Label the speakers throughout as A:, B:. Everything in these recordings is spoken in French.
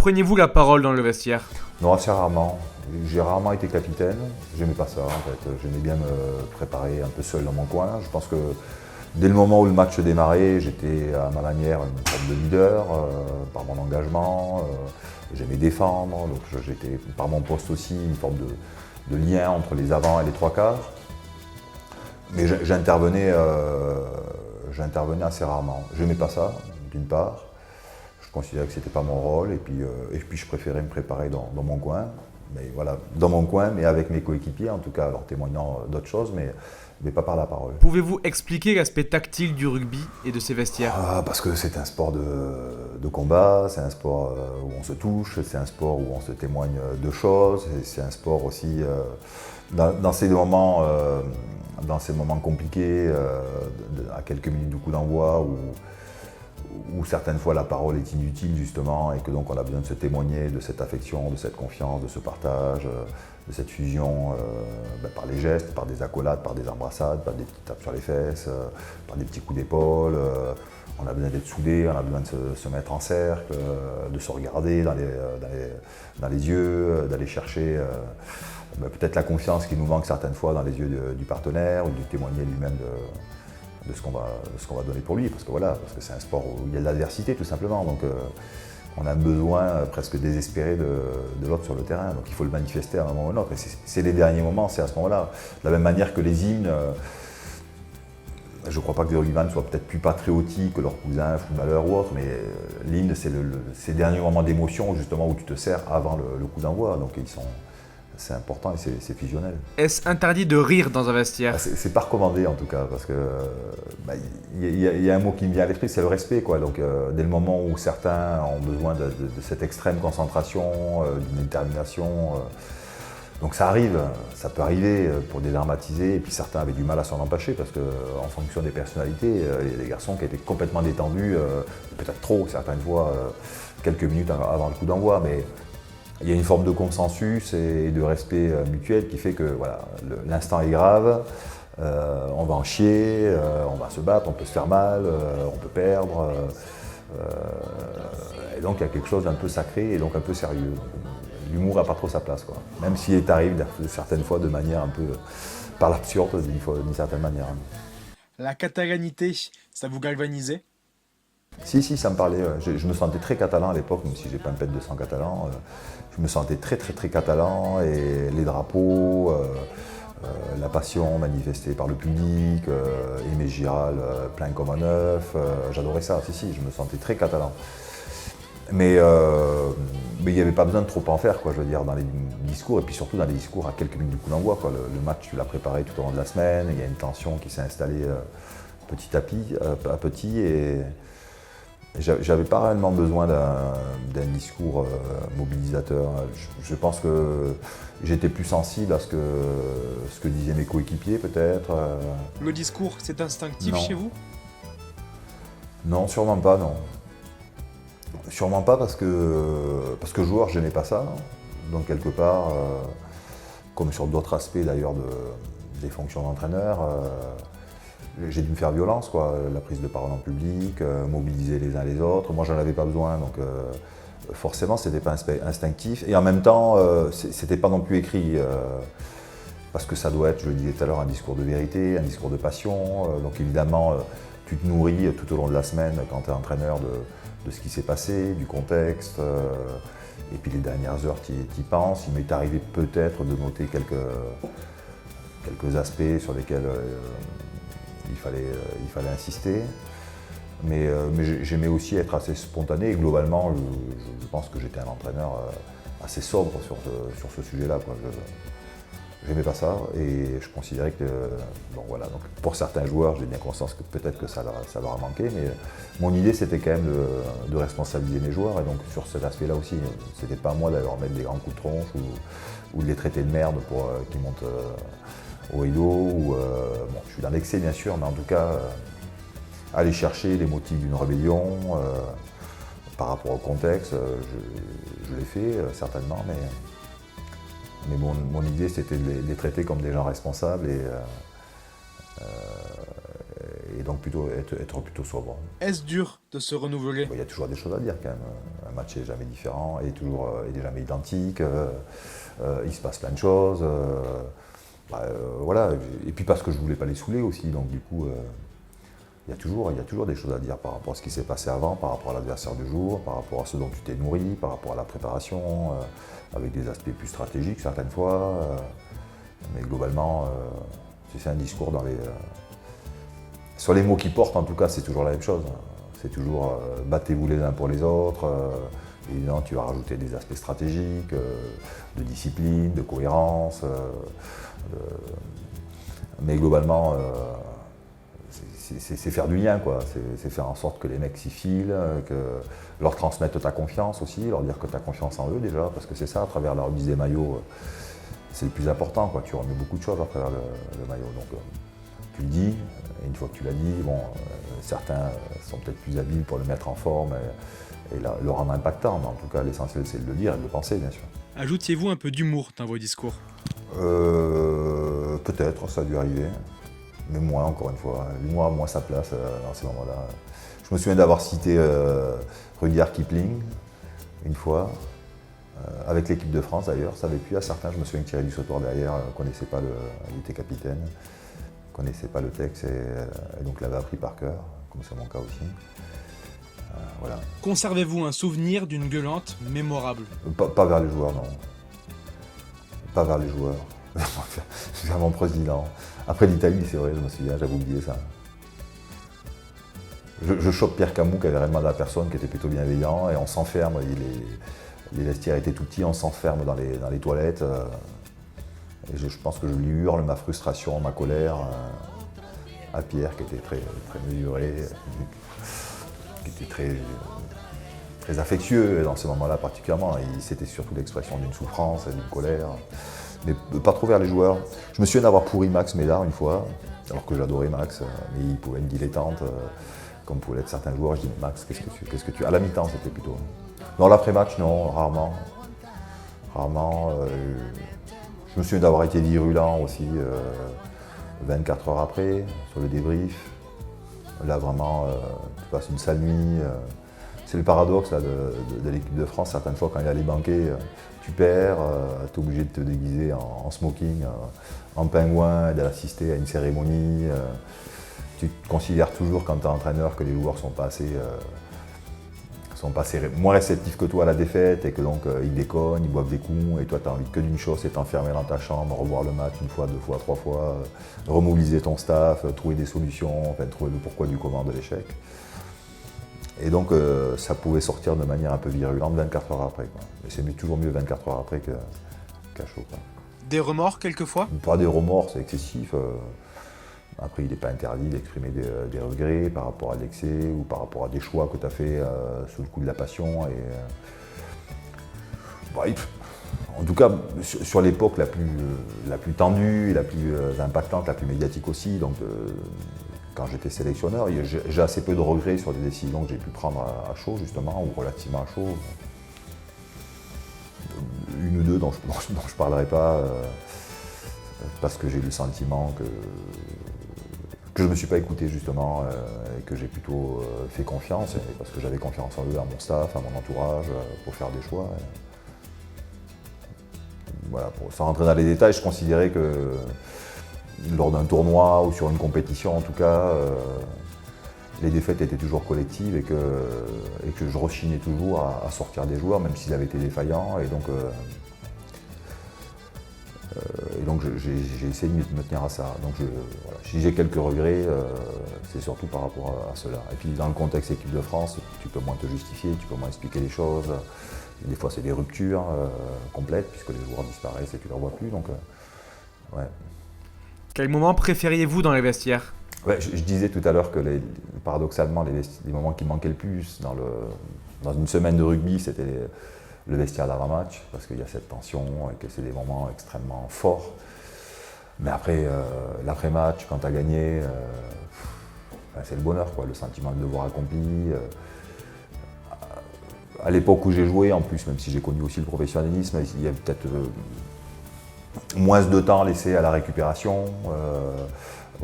A: Preniez-vous la parole dans le vestiaire?
B: Non, assez rarement. J'ai rarement été capitaine. J'aimais pas ça en fait. J'aimais bien me préparer un peu seul dans mon coin. Je pense que dès le moment où le match démarrait, j'étais à ma manière une forme de leader par mon engagement. J'aimais défendre, donc j'étais par mon poste aussi une forme de lien entre les avants et les trois quarts. Mais j'intervenais assez rarement. J'aimais pas ça, d'une part. Je considérais que c'était pas mon rôle et puis je préférais me préparer dans mon coin. Mais voilà, dans mon coin, mais avec mes coéquipiers en tout cas, alors témoignant d'autres choses, mais pas par la parole.
A: Pouvez-vous expliquer l'aspect tactile du rugby et de ses vestiaires?
B: Parce que c'est un sport de combat, c'est un sport où on se touche, c'est un sport où on se témoigne de choses, et c'est un sport aussi dans ces moments compliqués, à quelques minutes du coup d'envoi, où certaines fois la parole est inutile justement, et que donc on a besoin de se témoigner de cette affection, de cette confiance, de ce partage, de cette fusion par les gestes, par des accolades, par des embrassades, par des petites tapes sur les fesses, par des petits coups d'épaule. On a besoin d'être soudés, on a besoin de se mettre en cercle, de se regarder dans les yeux, d'aller chercher peut-être la confiance qui nous manque certaines fois dans les yeux du partenaire, ou de témoigner lui-même de ce qu'on va donner pour lui, parce que c'est un sport où il y a de l'adversité tout simplement, donc on a un besoin presque désespéré de l'autre sur le terrain, donc il faut le manifester à un moment ou à un autre, et c'est les derniers moments, c'est à ce moment-là. De la même manière que les hymnes, je ne crois pas que les rugbyman soient peut-être plus patriotiques que leurs cousins, footballeurs ou autres, mais l'hymne c'est ces derniers moments d'émotion justement où tu te sers avant le coup d'envoi, donc c'est important et c'est fusionnel.
A: Est-ce interdit de rire dans un vestiaire?
B: C'est pas recommandé en tout cas, parce que y a un mot qui me vient à l'esprit, c'est le respect, quoi. Donc dès le moment où certains ont besoin de cette extrême concentration, d'une détermination, donc ça arrive, ça peut arriver pour dédramatiser, et puis certains avaient du mal à s'en empêcher, parce qu'en fonction des personnalités, il y a des garçons qui étaient complètement détendus, peut-être trop certaines fois, quelques minutes avant le coup d'envoi, mais il y a une forme de consensus et de respect mutuel qui fait que voilà, l'instant est grave, on va en chier, on va se battre, on peut se faire mal, on peut perdre. Et donc il y a quelque chose d'un peu sacré et donc un peu sérieux. L'humour n'a pas trop sa place, quoi. Même s'il arrive certaines fois de manière un peu par l'absurde d'une certaine manière.
C: La catalanité, ça vous galvanisait?
B: Si, ça me parlait. Je me sentais très catalan à l'époque, même si j'ai pas un pet de sang catalan. Je me sentais très catalan, et les drapeaux, la passion manifestée par le public, Aimé Giral plein comme un œuf, j'adorais ça, si, je me sentais très catalan. Mais il n'y avait pas besoin de trop en faire, quoi, je veux dire, dans les discours, et puis surtout dans les discours à quelques minutes du coup d'envoi, quoi. Le match, tu l'as préparé tout au long de la semaine, il y a une tension qui s'est installée petit à petit, et j'avais pas réellement besoin d'un discours mobilisateur. Je pense que j'étais plus sensible à ce que disaient mes coéquipiers, peut-être.
C: Le discours, c'est instinctif
B: Non.
C: chez vous?
B: Non, sûrement pas, non. Sûrement pas parce que joueur, j'aimais pas ça. Donc quelque part, comme sur d'autres aspects d'ailleurs des fonctions d'entraîneur, j'ai dû me faire violence, quoi. La prise de parole en public, mobiliser les uns les autres. Moi, j'en avais pas besoin, donc forcément, c'était pas instinctif. Et en même temps, c'était pas non plus écrit, parce que ça doit être, je le disais tout à l'heure, un discours de vérité, un discours de passion. Donc évidemment, tu te nourris tout au long de la semaine quand tu es entraîneur de ce qui s'est passé, du contexte. Et puis les dernières heures, tu y penses. Il m'est arrivé peut-être de noter quelques aspects sur lesquels il fallait insister. Mais j'aimais aussi être assez spontané, et globalement, je pense que j'étais un entraîneur assez sobre sur ce sujet-là, quoi. J'aimais pas ça, et je considérais que, bon voilà, donc pour certains joueurs, j'ai bien conscience que peut-être que ça leur a manqué, mais mon idée c'était quand même de responsabiliser mes joueurs, et donc sur cet aspect-là aussi, c'était pas à moi d'aller leur mettre des grands coups de tronche ou de les traiter de merde pour qu'ils montent au rideau, bon, je suis dans l'excès bien sûr, mais en tout cas, aller chercher les motifs d'une rébellion par rapport au contexte, je l'ai fait certainement, mais mon idée c'était de les traiter comme des gens responsables et et donc plutôt être plutôt sobre.
C: Est-ce dur de se renouveler?
B: Il y a toujours des choses à dire quand même. Un match n'est jamais différent, il n'est jamais identique. Il se passe plein de choses. Voilà. Et puis parce que je ne voulais pas les saouler aussi, donc du coup, il y a toujours des choses à dire par rapport à ce qui s'est passé avant, par rapport à l'adversaire du jour, par rapport à ce dont tu t'es nourri, par rapport à la préparation, avec des aspects plus stratégiques certaines fois. Mais globalement, c'est un discours sur les mots qui portent, en tout cas, c'est toujours la même chose. C'est toujours battez-vous les uns pour les autres. Évidemment, tu vas rajouter des aspects stratégiques, de discipline, de cohérence. Mais globalement, c'est faire du lien, quoi. C'est faire en sorte que les mecs s'y filent, que leur transmettre ta confiance aussi, leur dire que tu as confiance en eux déjà, parce que c'est ça, à travers la remise des maillots, c'est le plus important, quoi. Tu remets beaucoup de choses à travers le maillot. Donc, tu le dis, et une fois que tu l'as dit, certains sont peut-être plus habiles pour le mettre en forme et le rendre impactant, mais en tout cas, l'essentiel, c'est de le dire et de le penser, bien sûr.
C: Ajoutiez-vous un peu d'humour dans vos discours?
B: Peut-être, ça a dû arriver, mais moins, encore une fois. L'humour a moins sa place dans ces moments-là. Je me souviens d'avoir cité Rudyard Kipling, une fois, avec l'équipe de France d'ailleurs, ça avait plu à certains. Je me souviens que Thierry Dussautoir derrière connaissait pas il était capitaine, connaissait pas le texte et donc l'avait appris par cœur, comme c'est mon cas aussi. Voilà.
C: Conservez-vous un souvenir d'une gueulante mémorable?
B: Pas vers les joueurs, non. Pas vers les joueurs. Vers mon président. Après l'Italie, c'est vrai, je me souviens, j'avais oublié ça. Je chope Pierre Camus qui avait rien demandé à personne, qui était plutôt bienveillant, et on s'enferme. Les vestiaires étaient tout petits, on s'enferme dans les toilettes. Et je pense que je lui hurle ma frustration, ma colère à Pierre, qui était très, très mesuré, qui était très affectueux dans ces moments-là particulièrement. C'était surtout l'expression d'une souffrance et d'une colère, mais pas trop vers les joueurs. Je me souviens d'avoir pourri Max Médard une fois, alors que j'adorais Max, mais il pouvait être dilettante, comme pouvaient l'être certains joueurs. Je dis Max, qu'est-ce que tu... À la mi-temps, c'était plutôt. Non, l'après-match, non, rarement. Je me souviens d'avoir été virulent aussi 24 heures après, sur le débrief. Là, vraiment, tu passes une sale nuit. C'est le paradoxe là, de l'équipe de France. Certaines fois, quand il y a les banquets, tu perds, tu es obligé de te déguiser en smoking, en pingouin, et d'assister à une cérémonie. Tu considères toujours, quand tu es entraîneur, que les joueurs sont pas assez moins réceptifs que toi à la défaite et que donc ils déconnent, ils boivent des coups et toi tu as envie que d'une chose, c'est t'enfermer dans ta chambre, revoir le match une fois, deux fois, trois fois, remobiliser ton staff, trouver des solutions, enfin, trouver le pourquoi du comment de l'échec. Et donc ça pouvait sortir de manière un peu virulente 24 heures après, quoi. Mais c'est toujours mieux 24 heures après qu'à chaud, quoi.
C: Des remords quelquefois?
B: Pas des remords, c'est excessif. Après, il n'est pas interdit d'exprimer des regrets par rapport à l'excès ou par rapport à des choix que tu as fait sous le coup de la passion. En tout cas, sur l'époque la plus tendue, la plus impactante, la plus médiatique aussi, donc quand j'étais sélectionneur, j'ai assez peu de regrets sur des décisions que j'ai pu prendre à chaud, justement, ou relativement à chaud. Une ou deux dont je ne parlerai pas, parce que j'ai eu le sentiment que je ne me suis pas écouté justement et que j'ai plutôt fait confiance, parce que j'avais confiance en eux, à mon staff, à mon entourage, pour faire des choix. Voilà, sans rentrer dans les détails, je considérais que lors d'un tournoi ou sur une compétition en tout cas, les défaites étaient toujours collectives et que je rechignais toujours à sortir des joueurs, même s'ils avaient été défaillants. Et donc j'ai essayé de me tenir à ça. Donc voilà. Si j'ai quelques regrets, c'est surtout par rapport à cela. Et puis dans le contexte équipe de France, tu peux moins te justifier, tu peux moins expliquer les choses. Des fois c'est des ruptures complètes puisque les joueurs disparaissent et tu ne les revois plus. Donc, ouais.
A: Quel moment préfériez-vous dans les vestiaires?
B: Ouais, je disais tout à l'heure que paradoxalement, les moments qui manquaient le plus dans une semaine de rugby, c'était le vestiaire d'avant-match, parce qu'il y a cette tension et que c'est des moments extrêmement forts. Mais après, l'après-match, quand tu as gagné, c'est le bonheur, quoi, le sentiment de devoir accompli. À l'époque où j'ai joué, en plus, même si j'ai connu aussi le professionnalisme, il y a peut-être moins de temps laissé à la récupération.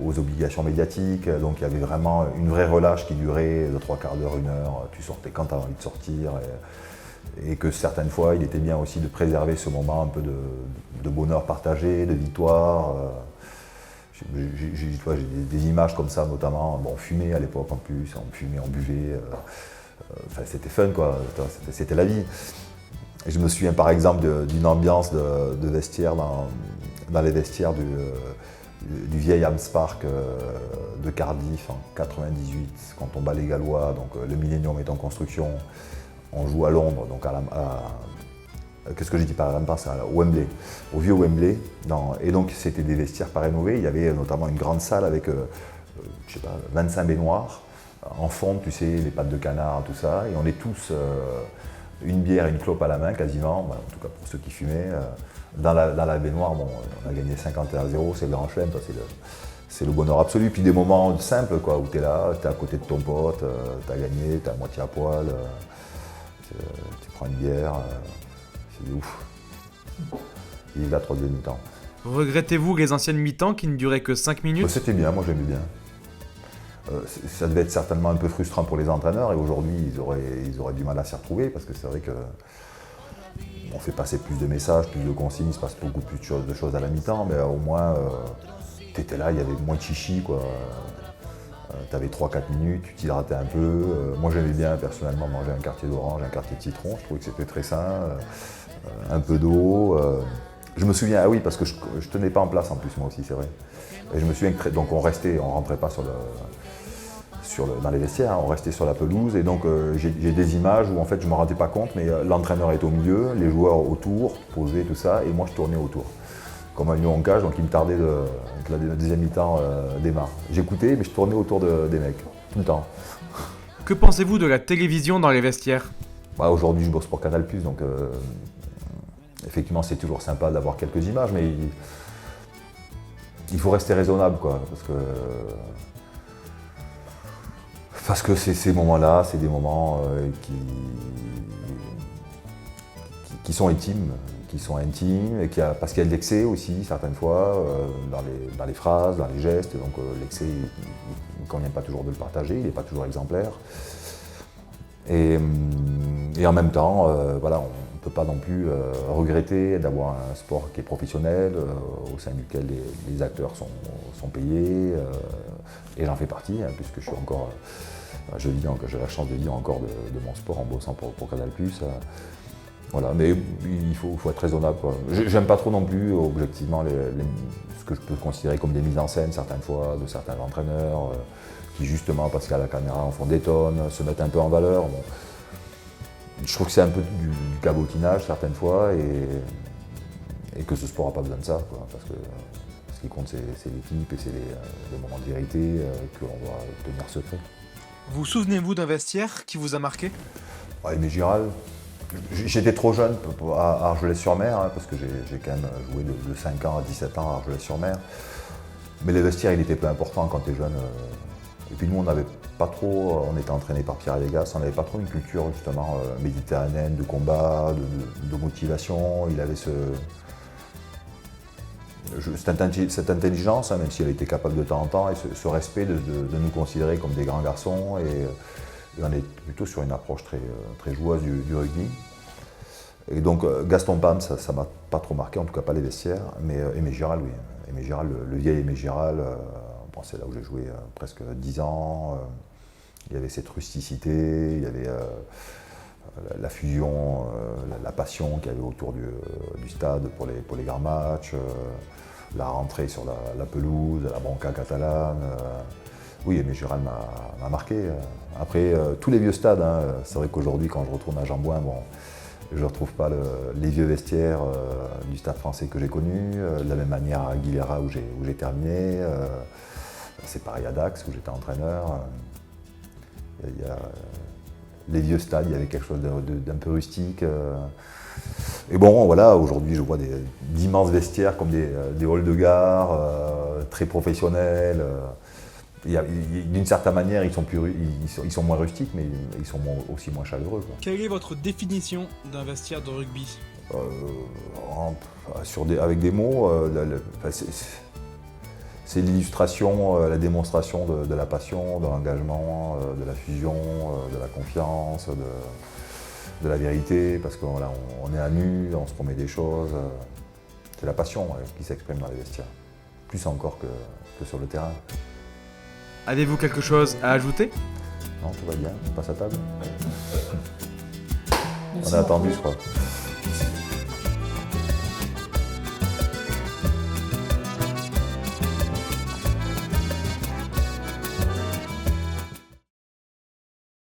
B: aux obligations médiatiques. Donc il y avait vraiment une vraie relâche qui durait de 3/4 d'heure, 1 heure. Tu sortais quand tu avais envie de sortir. Et que certaines fois, il était bien aussi de préserver ce moment un peu de bonheur partagé, de victoire. J'ai des images comme ça, notamment, bon, on fumait à l'époque en plus, on fumait, on buvait. Enfin, c'était fun, quoi. C'était la vie. Et je me souviens par exemple d'une ambiance de vestiaire dans les vestiaires du vieil Hams Park de Cardiff en 98, quand on bat les Gallois, donc le Millennium est en construction. On joue à Londres, donc qu'est-ce que j'ai dit par là, à Wembley, au vieux Wembley. Et donc c'était des vestiaires pas rénovés. Il y avait notamment une grande salle avec, je sais pas, 25 baignoires en fonte, tu sais, les pattes de canard, tout ça. Et on est tous une bière et une clope à la main quasiment, en tout cas pour ceux qui fumaient. Dans la baignoire, bon, on a gagné 51-0, c'est le grand chelem, c'est le bonheur absolu. Puis des moments simples, quoi, où tu es là, tu es à côté de ton pote, tu as gagné, tu es à moitié à poil. Tu prends une bière, c'est ouf. Il est la troisième mi-temps.
A: Regrettez-vous les anciennes mi-temps qui ne duraient que 5 minutes ?
B: C'était bien, moi j'aimais bien. Ça devait être certainement un peu frustrant pour les entraîneurs et aujourd'hui ils auraient du mal à s'y retrouver parce que c'est vrai que on fait passer plus de messages, plus de consignes, il se passe beaucoup plus de choses à la mi-temps, mais au moins tu étais là, il y avait moins de chichi, quoi. Tu avais 3-4 minutes, tu t'hydratais un peu. Moi j'aimais bien personnellement manger un quartier d'orange, un quartier de citron, je trouvais que c'était très sain. Un peu d'eau. Je me souviens, ah oui, parce que je tenais pas en place en plus moi aussi, c'est vrai. Et je me souviens que donc on rentrait pas dans les vestiaires, hein, on restait sur la pelouse et donc j'ai des images où en fait je me rendais pas compte, mais l'entraîneur était au milieu, les joueurs autour, posés, tout ça, et moi je tournais autour. Comme un lion en cage, donc il me tardait que la deuxième mi-temps démarre. J'écoutais, mais je tournais autour des mecs, tout le temps.
A: Que pensez-vous de la télévision dans les vestiaires ?
B: Aujourd'hui, je bosse pour Canal+, donc effectivement, c'est toujours sympa d'avoir quelques images, mais il faut rester raisonnable, quoi, parce que ces moments-là, c'est des moments qui sont intimes. Et parce qu'il y a de l'excès aussi, certaines fois, dans les phrases, dans les gestes. Donc l'excès, il ne convient pas toujours de le partager, il n'est pas toujours exemplaire. Et en même temps, voilà, on ne peut pas non plus regretter d'avoir un sport qui est professionnel, au sein duquel les acteurs sont payés. Et j'en fais partie, hein, puisque je suis encore, j'ai la chance de vivre encore de mon sport en bossant pour Canal+. Voilà, mais il faut être raisonnable, quoi. J'aime pas trop non plus, objectivement, ce que je peux considérer comme des mises en scène, certaines fois, de certains entraîneurs, qui justement, parce qu'à la caméra, en font des tonnes, se mettent un peu en valeur. Bon. Je trouve que c'est un peu du cabotinage, certaines fois, et que ce sport n'a pas besoin de ça, quoi, parce que ce qui compte, c'est l'équipe et c'est les moments de vérité que l'on doit tenir secret.
C: Vous souvenez-vous d'un vestiaire qui vous a marqué ?
B: Aimé Giral. J'étais trop jeune à Argelès-sur-Mer, hein, parce que j'ai quand même joué de 5 ans à 17 ans à Argelès-sur-Mer. Mais le vestiaire, il était peu important quand tu es jeune. Et puis nous, on était entraînés par Pierre Légas, on n'avait pas trop une culture justement méditerranéenne de combat, de motivation. Il avait cette intelligence, hein, même si elle était capable de temps en temps, et ce respect de nous considérer comme des grands garçons. Et on est plutôt sur une approche très joueuse du rugby. Et donc Gaston Pam, ça m'a pas trop marqué, en tout cas pas les vestiaires, mais Aimé Giral, oui. Aimé Giral, le vieil Aimé Giral, c'est là où j'ai joué presque 10 ans. Il y avait cette rusticité, il y avait la fusion, la passion qu'il y avait autour du stade pour les grands matchs, la rentrée sur la pelouse, la bronca catalane. Oui, Aimé Giral m'a marqué. Après, tous les vieux stades, hein, c'est vrai qu'aujourd'hui, quand je retourne à Jean-Bouin, bon, je ne retrouve pas les vieux vestiaires du stade français que j'ai connu. De la même manière à Aguilera où j'ai terminé. C'est pareil à Dax où j'étais entraîneur. Les vieux stades, il y avait quelque chose d'un peu rustique. Et bon, voilà, aujourd'hui, je vois d'immenses vestiaires comme des halls de gare, très professionnels. D'une certaine manière, ils sont moins rustiques, mais ils sont aussi moins chaleureux, quoi.
C: Quelle est votre définition d'un vestiaire de rugby ?
B: Avec des mots, c'est l'illustration, la démonstration de la passion, de l'engagement, de la fusion, de la confiance, de la vérité, parce qu'on on est à nu, on se promet des choses. C'est la passion qui s'exprime dans les vestiaires, plus encore que sur le terrain.
A: Avez-vous quelque chose à ajouter?
B: Non, tout va bien, on passe à table.
D: Merci
B: On a attendu,
D: beaucoup.
B: je crois.